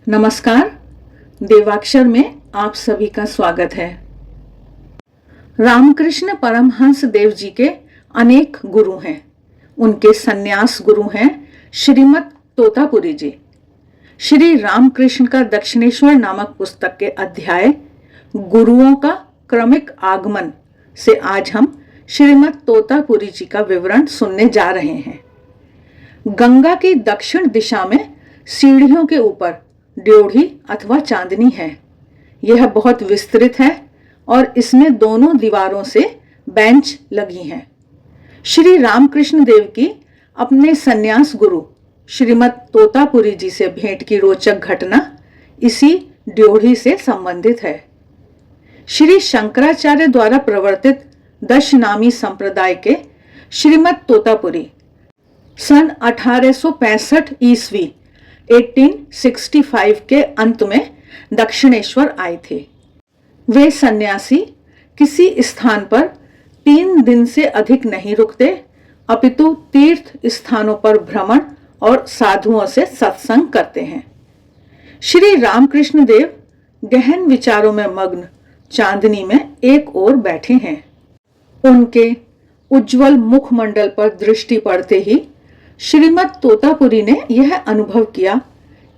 नमस्कार। देवाक्षर में आप सभी का स्वागत है। रामकृष्ण परमहंस देव जी के अनेक गुरु हैं। उनके सन्यास गुरु हैं श्रीमद तोतापुरी जी। श्री रामकृष्ण का दक्षिणेश्वर नामक पुस्तक के अध्याय गुरुओं का क्रमिक आगमन से आज हम श्रीमद तोतापुरी जी का विवरण सुनने जा रहे हैं। गंगा की दक्षिण दिशा में सीढ़ियों के ऊपर ड्योढ़ी अथवा चांदनी है। यह बहुत विस्तृत है और इसमें दोनों दीवारों से बेंच लगी हैं। श्री रामकृष्ण देव की अपने सन्यास गुरु श्रीमद तोतापुरी जी से भेंट की रोचक घटना इसी ड्योढ़ी से संबंधित है। श्री शंकराचार्य द्वारा प्रवर्तित दशनामी संप्रदाय के श्रीमद तोतापुरी सन 1865 ईस्वी 1865 के अंत में दक्षिणेश्वर आए थे। वे सन्यासी किसी स्थान पर 3 दिन से अधिक नहीं रुकते, अपितु तीर्थ स्थानों पर भ्रमण और साधुओं से सत्संग करते हैं। श्री रामकृष्ण देव गहन विचारों में मग्न चांदनी में एक ओर बैठे हैं। उनके उज्जवल मुखमंडल पर दृष्टि पड़ते ही श्रीमद तोतापुरी ने यह अनुभव किया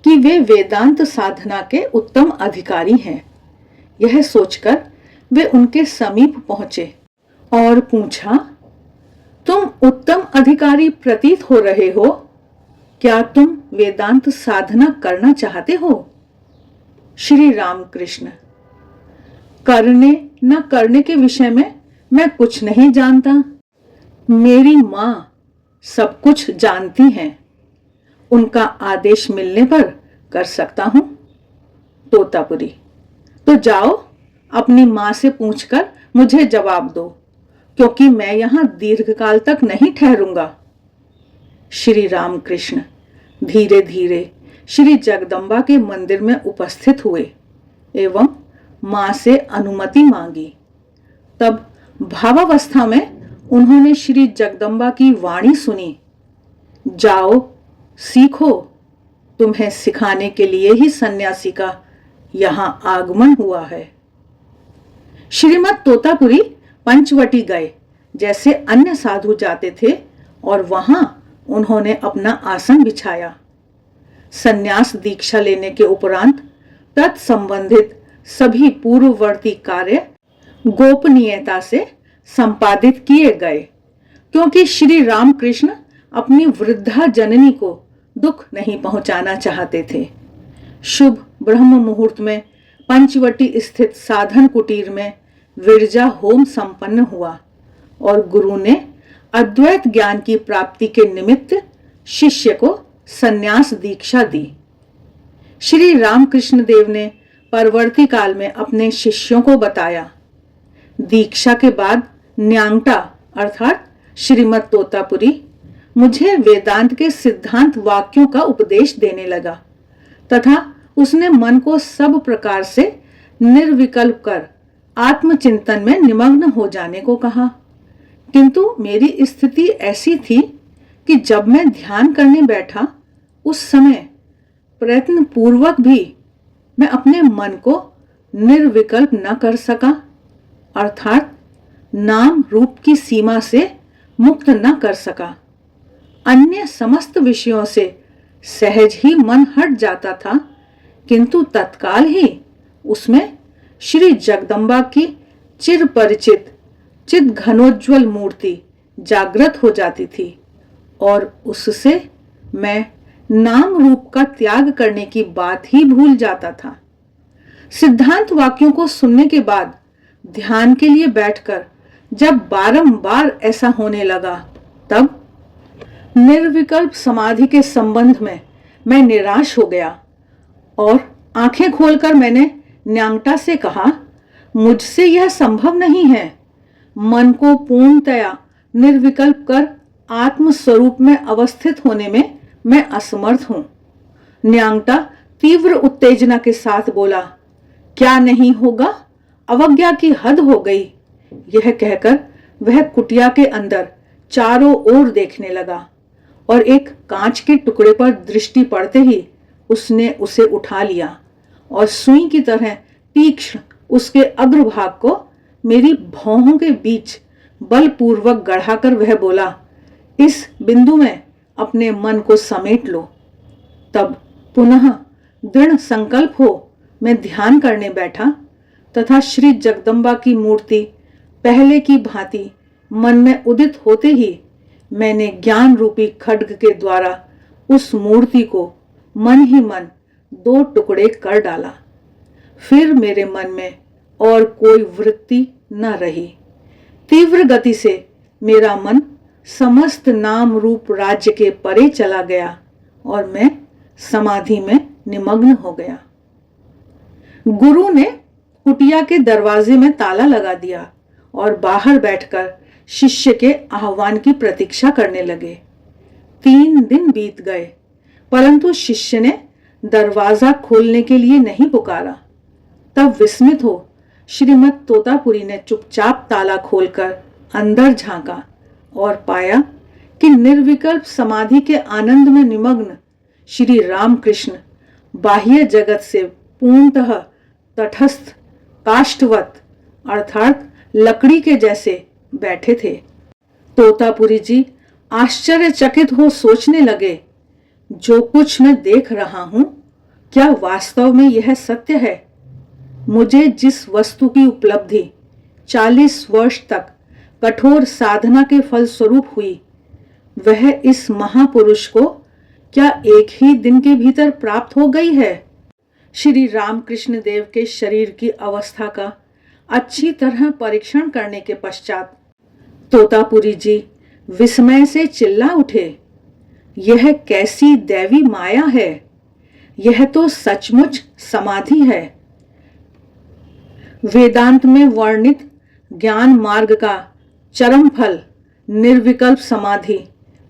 कि वे वेदांत साधना के उत्तम अधिकारी हैं। यह सोचकर वे उनके समीप पहुंचे और पूछा, तुम उत्तम अधिकारी प्रतीत हो रहे हो, क्या तुम वेदांत साधना करना चाहते हो? श्री रामकृष्ण, करने न करने के विषय में मैं कुछ नहीं जानता। मेरी मां सब कुछ जानती हैं। उनका आदेश मिलने पर कर सकता हूं। तोतापुरी, तो जाओ अपनी मां से पूछकर मुझे जवाब दो, क्योंकि मैं यहां दीर्घकाल तक नहीं ठहरूंगा। श्री रामकृष्ण धीरे धीरे श्री जगदम्बा के मंदिर में उपस्थित हुए एवं मां से अनुमति मांगी। तब भावावस्था में उन्होंने श्री जगदम्बा की वाणी सुनी, जाओ सीखो, तुम्हें सिखाने के लिए ही सन्यासी का यहां आगमन हुआ है। श्रीमद तोतापुरी पंचवटी गए जैसे अन्य साधु जाते थे और वहां उन्होंने अपना आसन बिछाया। सन्यास दीक्षा लेने के उपरांत तत्संबंधित सभी पूर्ववर्ती कार्य गोपनीयता से संपादित किए गए, क्योंकि श्री रामकृष्ण अपनी वृद्धा जननी को दुख नहीं पहुंचाना चाहते थे। शुभ ब्रह्म मुहूर्त में पंचवटी स्थित साधन कुटीर में विरजा होम संपन्न हुआ और गुरु ने अद्वैत ज्ञान की प्राप्ति के निमित्त शिष्य को सन्यास दीक्षा दी। श्री रामकृष्ण देव ने परवर्ती काल में अपने शिष्यों को बताया, दीक्षा के बाद न्यांगटा अर्थात श्रीमद तोतापुरी मुझे वेदांत के सिद्धांत वाक्यों का उपदेश देने लगा तथा उसने मन को सब प्रकार से निर्विकल्प कर आत्मचिंतन में निमग्न हो जाने को कहा। किंतु मेरी स्थिति ऐसी थी कि जब मैं ध्यान करने बैठा उस समय प्रयत्न पूर्वक भी मैं अपने मन को निर्विकल्प न कर सका, अर्थात नाम रूप की सीमा से मुक्त न कर सका। अन्य समस्त विषयों से सहज ही मन हट जाता था, किंतु तत्काल ही उसमें श्री जगदम्बा की चिर परिचित चिद घनोज्ज्वल मूर्ति जागृत हो जाती थी और उससे मैं नाम रूप का त्याग करने की बात ही भूल जाता था। सिद्धांत वाक्यों को सुनने के बाद ध्यान के लिए बैठकर जब बारंबार ऐसा होने लगा, तब निर्विकल्प समाधि के संबंध में मैं निराश हो गया और आंखें खोलकर मैंने न्यांगटा से कहा, मुझसे यह संभव नहीं है। मन को पूर्णतया निर्विकल्प कर आत्म स्वरूप में अवस्थित होने में मैं असमर्थ हूं। न्यांगटा तीव्र उत्तेजना के साथ बोला, क्या नहीं होगा, अवज्ञा की हद हो गई। यह कहकर वह कुटिया के अंदर चारों ओर देखने लगा और एक कांच के टुकड़े पर दृष्टि पड़ते ही उसने उसे उठा लिया और सुई की तरह तीक्ष्ण उसके अग्रभाग को मेरी भौहों के बीच बलपूर्वक गढ़ाकर वह बोला, इस बिंदु में अपने मन को समेट लो। तब पुनः दृढ़ संकल्प हो मैं ध्यान करने बैठा तथा श्री जगदम्बा की मूर्ति पहले की भांति मन में उदित होते ही मैंने ज्ञान रूपी खड्ग के द्वारा उस मूर्ति को मन ही मन 2 टुकड़े कर डाला। फिर मेरे मन में और कोई वृत्ति न रही। तीव्र गति से मेरा मन समस्त नाम रूप राज्य के परे चला गया और मैं समाधि में निमग्न हो गया। गुरु ने कुटिया के दरवाजे में ताला लगा दिया और बाहर बैठकर शिष्य के आह्वान की प्रतीक्षा करने लगे। 3 दिन बीत गए परंतु शिष्य ने दरवाजा खोलने के लिए नहीं पुकारा। तब विस्मित हो श्रीमद तोतापुरी ने चुपचाप ताला खोलकर अंदर झांका और पाया कि निर्विकल्प समाधि के आनंद में निमग्न श्री रामकृष्ण बाह्य जगत से पूर्णतः तटस्थ काष्ठवत अर्थात लकड़ी के जैसे बैठे थे। तोतापुरी जी आश्चर्यचकित हो सोचने लगे, जो कुछ मैं देख रहा हूं क्या वास्तव में यह सत्य है? मुझे जिस वस्तु की उपलब्धि 40 वर्ष तक कठोर साधना के फल स्वरूप हुई वह इस महापुरुष को क्या एक ही दिन के भीतर प्राप्त हो गई है? श्री रामकृष्ण देव के शरीर की अवस्था का अच्छी तरह परीक्षण करने के पश्चात तोतापुरी जी विस्मय से चिल्ला उठे, यह कैसी दैवी माया है? यह तो सचमुच समाधि है। वेदांत में वर्णित ज्ञान मार्ग का चरम फल निर्विकल्प समाधि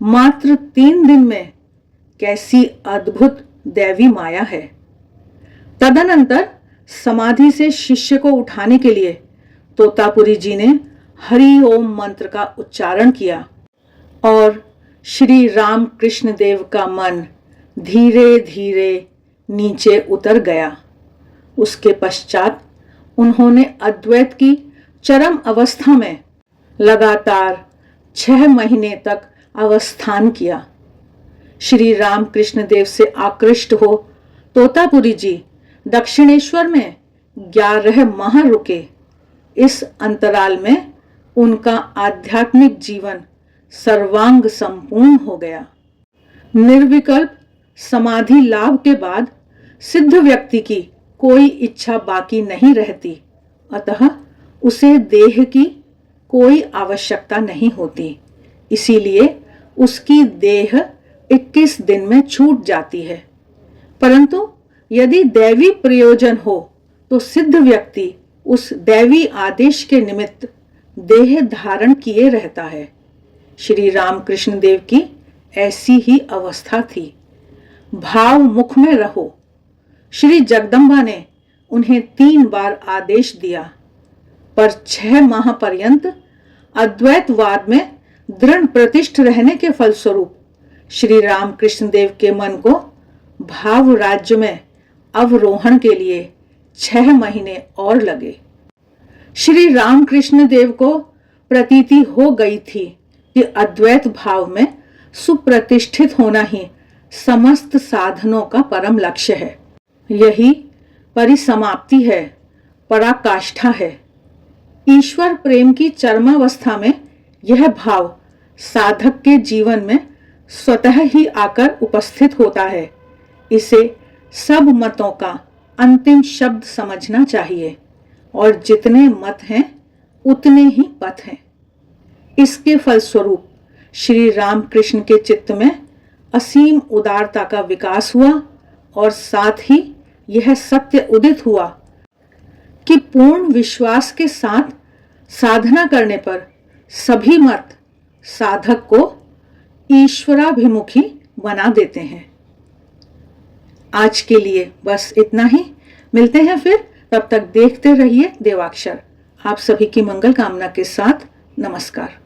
मात्र 3 दिन में कैसी अद्भुत दैवी माया है। तदनंतर समाधि से शिष्य को उठाने के लिए तोतापुरी जी ने हरि ओम मंत्र का उच्चारण किया और श्री रामकृष्ण देव का मन धीरे धीरे नीचे उतर गया। उसके पश्चात उन्होंने अद्वैत की चरम अवस्था में लगातार 6 महीने तक अवस्थान किया। श्री रामकृष्ण देव से आकृष्ट हो तोतापुरी जी दक्षिणेश्वर में 11 माह रुके। इस अंतराल में उनका आध्यात्मिक जीवन सर्वांग संपूर्ण हो गया। निर्विकल्प समाधि लाभ के बाद सिद्ध व्यक्ति की कोई इच्छा बाकी नहीं रहती, अतः उसे देह की कोई आवश्यकता नहीं होती। इसीलिए उसकी देह 21 दिन में छूट जाती है। परंतु यदि दैवी प्रयोजन हो तो सिद्ध व्यक्ति उस दैवी आदेश के निमित्त देह धारण किए रहता है। श्री रामकृष्ण देव की ऐसी ही अवस्था थी। भाव मुख में रहो। श्री जगदम्बा ने उन्हें 3 बार आदेश दिया, पर 6 माह पर्यंत अद्वैतवाद में दृढ़ प्रतिष्ठ रहने के फलस्वरूप श्री रामकृष्ण देव के मन को भाव राज्य में अवरोहण के लिए 6 महीने और लगे। श्री रामकृष्ण देव को प्रतीति हो गई थी कि अद्वैत भाव में सुप्रतिष्ठित होना ही समस्त साधनों का परम लक्ष्य है। यही परिसमाप्ति है, पराकाष्ठा है। ईश्वर प्रेम की चरमावस्था में यह भाव साधक के जीवन में स्वतः ही आकर उपस्थित होता है। इसे सब मतों का अंतिम शब्द समझना चाहिए और जितने मत हैं उतने ही पथ हैं। इसके फलस्वरूप श्री रामकृष्ण के चित्त में असीम उदारता का विकास हुआ और साथ ही यह सत्य उदित हुआ कि पूर्ण विश्वास के साथ साधना करने पर सभी मत साधक को ईश्वराभिमुखी बना देते हैं। आज के लिए बस इतना ही। मिलते हैं फिर, तब तक देखते रहिए देवाक्षर। आप सभी की मंगल कामना के साथ नमस्कार।